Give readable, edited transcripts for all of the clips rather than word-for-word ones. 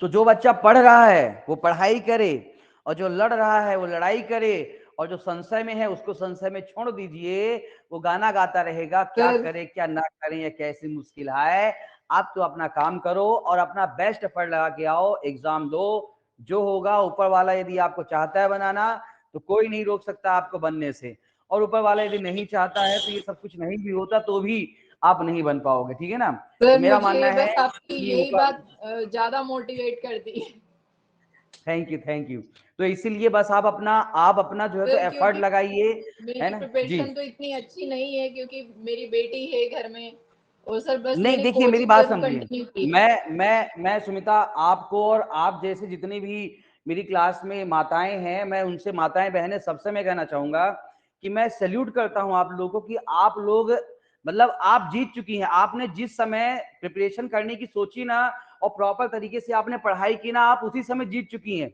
तो जो बच्चा पढ़ रहा है वो पढ़ाई करे, और जो लड़ रहा है वो लड़ाई करे, और जो संशय में है उसको संशय में छोड़ दीजिए। वो गाना गाता रहेगा, क्या सर करे क्या ना करें, या कैसी मुश्किल है। आप तो अपना काम करो और अपना बेस्ट एफर्ट लगा के आओ, एग्जाम दो। जो होगा ऊपर वाला यदि आपको चाहता है बनाना तो कोई नहीं रोक सकता आपको बनने से, और ऊपर वाला यदि नहीं चाहता है तो ये सब कुछ नहीं भी होता तो भी आप नहीं बन पाओगे। ठीक है ना। तो सर मेरा मानना मुझे है बस आपकी कि यही ऊपर, बात ज्यादा मोटिवेट कर दी। Thank you thank you. तो इसीलिए बस आप अपना जो है तो सर एफर्ट क्योंकि लगाइए, है मेरी ना जी। प्रिपरेशन तो इतनी अच्छी नहीं है क्योंकि मेरी बेटी है घर में, और सर बस नहीं मैंने देखिए मेरी कोचिंग बात जरूर समझिए, कंटिन्यू की है। मैं सुमिता, आपको और आप जैसे जितनी भी मेरी क्लास में माताएं हैं, मैं उनसे, माताएं बहनें सबसे मैं कहना चाहूंगा कि मैं सैल्यूट करता हूं आप लोगों को कि आप लोग मतलब आप जीत चुकी हैं। आपने जिस समय प्रिपरेशन करने की सोची ना और प्रॉपर तरीके से आपने पढ़ाई की ना, आप उसी समय जीत चुकी हैं।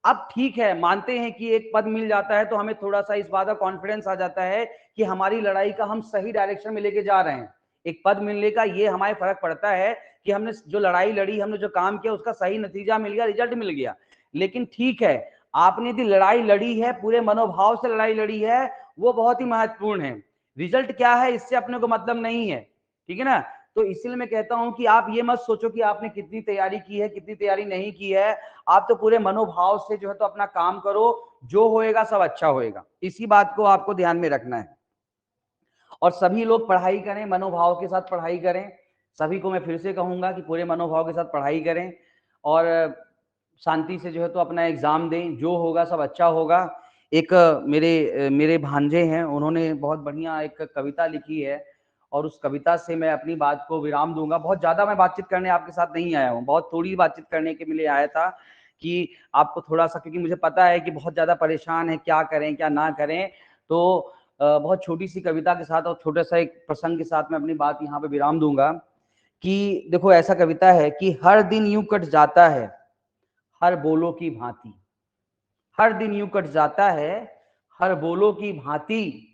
अब ठीक है, मानते हैं कि एक पद मिल जाता है तो हमें थोड़ा सा इस बात का कॉन्फिडेंस आ जाता है कि हमारी लड़ाई का हम सही डायरेक्शन में लेके जा रहे हैं। एक पद मिलने का ये हमारे फर्क पड़ता है कि हमने जो लड़ाई लड़ी, हमने जो काम किया उसका सही नतीजा मिल गया, रिजल्ट मिल गया। लेकिन ठीक है, आपने यदि लड़ाई लड़ी है, पूरे मनोभाव से लड़ाई लड़ी है, वो बहुत ही महत्वपूर्ण है। रिजल्ट क्या है इससे अपने को मतलब नहीं है। ठीक है ना। तो इसलिए मैं कहता हूं कि आप ये मत सोचो कि आपने कितनी तैयारी की है कितनी तैयारी नहीं की है। आप तो पूरे मनोभाव से जो है तो अपना काम करो, जो होएगा सब अच्छा होएगा। इसी बात को आपको ध्यान में रखना है। और सभी लोग पढ़ाई करें, मनोभाव के साथ पढ़ाई करें। सभी को मैं फिर से कहूंगा कि पूरे मनोभाव के साथ पढ़ाई करें और शांति से जो है तो अपना एग्जाम दें, जो होगा सब अच्छा होगा। एक मेरे मेरे भांजे हैं, उन्होंने बहुत बढ़िया एक कविता लिखी है, और उस कविता से मैं अपनी बात को विराम दूंगा। बहुत ज्यादा मैं बातचीत करने आपके साथ नहीं आया हूँ, बहुत थोड़ी बातचीत करने के लिए आया था कि आपको थोड़ा सा, क्योंकि मुझे पता है कि बहुत ज्यादा परेशान है, क्या करें क्या ना करें। तो बहुत छोटी सी कविता के साथ और छोटा सा एक प्रसंग के साथ मैं अपनी बात यहाँ पे विराम दूंगा कि देखो, ऐसा कविता है कि हर दिन यूं कट जाता है हर बोलो की भांति। हर दिन यूं कट जाता है हर बोलो की भांति,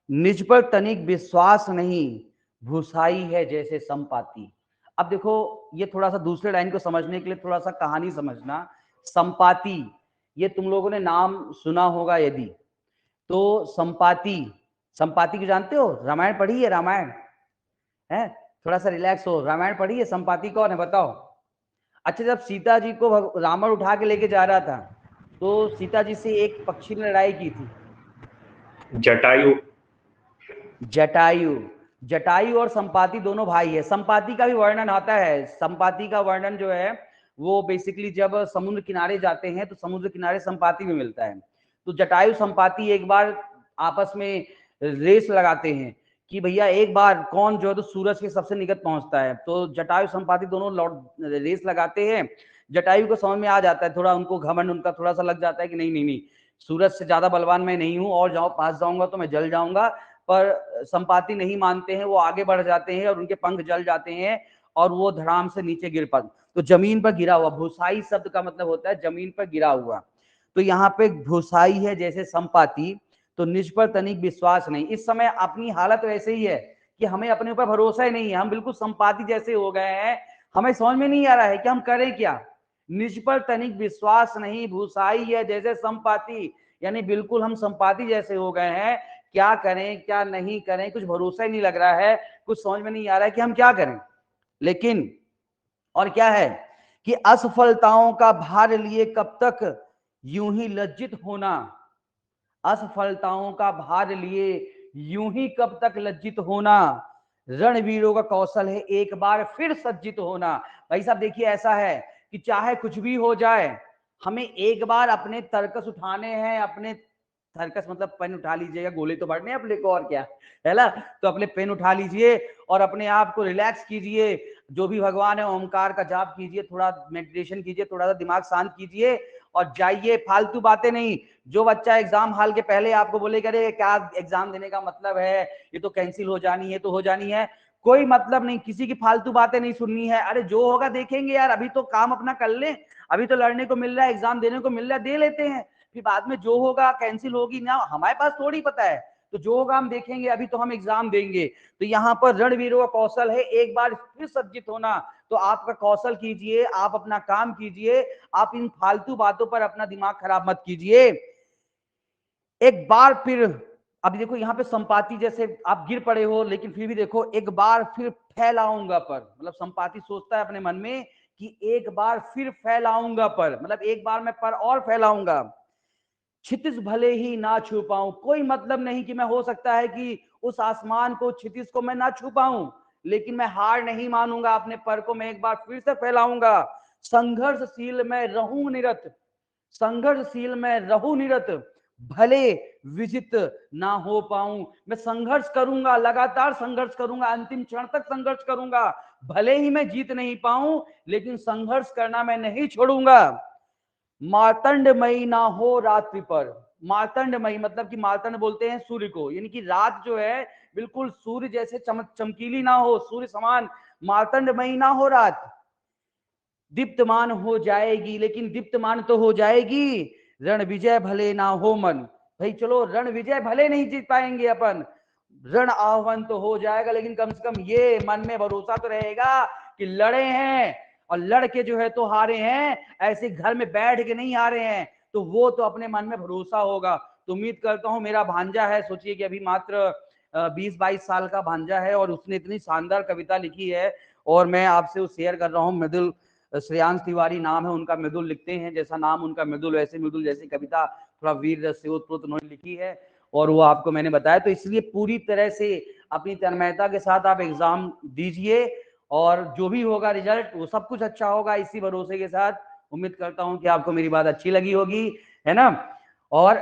निज पर तनिक विश्वास नहीं, भूसाई है जैसे संपाति। अब देखो, ये थोड़ा सा दूसरे लाइन को समझने के लिए थोड़ा सा कहानी समझना। संपाति, ये तुम लोगों ने नाम सुना होगा यदि, तो संपाति, संपाति को जानते हो? रामायण पढ़ी है? रामायण है, थोड़ा सा रिलैक्स हो। रामायण पढ़ी है? संपाति कौन है बताओ? अच्छा, जब सीता जी को रावण उठा के लेके जा रहा था तो सीता जी से एक पक्षी ने लड़ाई की थी। जटायु। जटायु। जटायु और संपाति दोनों भाई है। संपाति का भी वर्णन आता है। संपाति का वर्णन जो है वो बेसिकली जब समुद्र किनारे जाते हैं तो समुद्र किनारे संपाति में मिलता है। तो जटायु संपाति एक बार आपस में रेस लगाते हैं कि भैया एक बार कौन जो है तो सूरज के सबसे निकट पहुंचता है। तो जटायु संपाति दोनों रेस लगाते हैं। जटायु को समझ में आ जाता है, थोड़ा उनको घमंड उनका थोड़ा सा लग जाता है कि नहीं नहीं नहीं, सूरज से ज्यादा बलवान मैं नहीं हूं, और जाओ पास जाऊंगा तो मैं जल जाऊंगा। पर संपाति नहीं मानते हैं, वो आगे बढ़ जाते हैं और उनके पंख जल जाते हैं और वो धड़ाम से नीचे गिर पड़, तो जमीन पर गिरा हुआ। भूसाई शब्द का मतलब होता है जमीन पर गिरा हुआ। तो यहाँ पे भूसाई है जैसे संपाति, तो निज पर तनिक विश्वास नहीं। इस समय अपनी हालत वैसे ही है कि हमें अपने ऊपर भरोसा ही नहीं है, हम बिल्कुल संपाति जैसे हो गए हैं। हमें समझ में नहीं आ रहा है कि हम करें क्या। निज पर तनिक विश्वास नहीं, भूसाई है जैसे संपाति, यानी बिल्कुल हम संपाति जैसे हो गए हैं। क्या करें क्या नहीं करें, कुछ भरोसा ही नहीं लग रहा है, कुछ समझ में नहीं आ रहा है कि हम क्या करें। लेकिन और क्या है कि असफलताओं का भार लिए कब तक यूं ही लज्जित होना। असफलताओं का भार लिए यूं ही कब तक लज्जित होना, रणवीरों का कौशल है एक बार फिर सज्जित होना। भाई साहब देखिए, ऐसा है कि चाहे कुछ भी हो जाए, हमें एक बार अपने तर्कस उठाने हैं। अपने तर्कस मतलब पेन उठा लीजिएगा, गोले तो बढ़ने अपने को, और क्या है ना। तो अपने पेन उठा लीजिए और अपने आप को रिलैक्स कीजिए। जो भी भगवान है ओमकार का जाप कीजिए, थोड़ा मेडिटेशन कीजिए, थोड़ा सा दिमाग शांत कीजिए और जाइए। फालतू बातें नहीं। जो बच्चा एग्जाम हॉल के पहले आपको बोलेगा अरे क्या एग्जाम देने का मतलब है, ये तो कैंसिल हो जानी है, तो हो जानी है, कोई मतलब नहीं। किसी की फालतू बातें नहीं सुननी है। अरे जो होगा देखेंगे यार, अभी तो काम अपना कर ले, अभी तो लड़ने को मिल रहा है, एग्जाम देने को मिल रहा है, दे लेते हैं, फिर बाद में जो होगा कैंसिल होगी ना, हमारे पास थोड़ी पता है। तो जो होगा हम देखेंगे, अभी तो हम एग्जाम देंगे। तो यहाँ पर रणवीरों का कौशल है एक बार फिर सज्जित होना। तो आपका कौशल कीजिए, आप अपना काम कीजिए, आप इन फालतू बातों पर अपना दिमाग खराब मत कीजिए। एक बार फिर, अभी देखो यहाँ पे संपाति जैसे आप गिर पड़े हो, लेकिन फिर भी देखो एक बार फिर फैलाऊंगा पर, मतलब संपाति सोचता है अपने मन में कि एक बार फिर फैलाऊंगा पर, मतलब एक बार मैं पर और फैलाऊंगा। क्षितिज भले ही ना छू पाऊं, कोई मतलब नहीं कि मैं, हो सकता है कि उस आसमान को, क्षितिज को मैं ना छू पाऊं, लेकिन मैं हार नहीं मानूंगा, अपने पर को मैं एक बार फिर से फैलाऊंगा। संघर्षशील मैं रहूं निरत, संघर्षशील मैं रहूं निरत, भले विजित ना हो पाऊं। मैं संघर्ष करूंगा, लगातार संघर्ष करूंगा, अंतिम क्षण तक संघर्ष करूंगा। भले ही मैं जीत नहीं पाऊं, लेकिन संघर्ष करना मैं नहीं छोड़ूंगा। मार्तंडमयी ना हो रात्रि पर, मार्तंडमयी मतलब कि मार्तंड बोलते हैं सूर्य को, यानी कि रात जो है बिल्कुल सूर्य जैसे चमकीली ना हो, सूर्य समान मार्तंडमयी ना हो रात। दीप्तमान हो जाएगी, लेकिन दीप्तमान तो हो जाएगी, रण विजय भले ना हो मन। भाई चलो, रण विजय भले नहीं जीत पाएंगे अपन, रण आह्वान तो हो जाएगा, लेकिन कम से कम ये मन में भरोसा तो रहेगा कि लड़े हैं, और लड़के जो है तो हारे हैं, ऐसे घर में बैठ के नहीं हारे हैं। तो वो तो अपने मन में भरोसा होगा। तो उम्मीद करता हूं, मेरा भांजा है, सोचिए कि अभी मात्र 20-22 साल का भांजा है, और उसने इतनी शानदार कविता लिखी है, और मैं आपसे वो शेयर कर रहा हूँ। मृदुल श्रेयांश तिवारी नाम है उनका, मृदुल लिखते हैं, जैसा नाम उनका मृदुल, वैसे मृदुल जैसी कविता थोड़ा वीर रस से ओतप्रोत उन्होंने लिखी है, और वो आपको मैंने बताया। तो इसलिए पूरी तरह से अपनी तन्मयता के साथ आप एग्जाम दीजिए, और जो भी होगा रिजल्ट वो सब कुछ अच्छा होगा, इसी भरोसे के साथ। उम्मीद करता हूं कि आपको मेरी बात अच्छी लगी होगी, है ना। और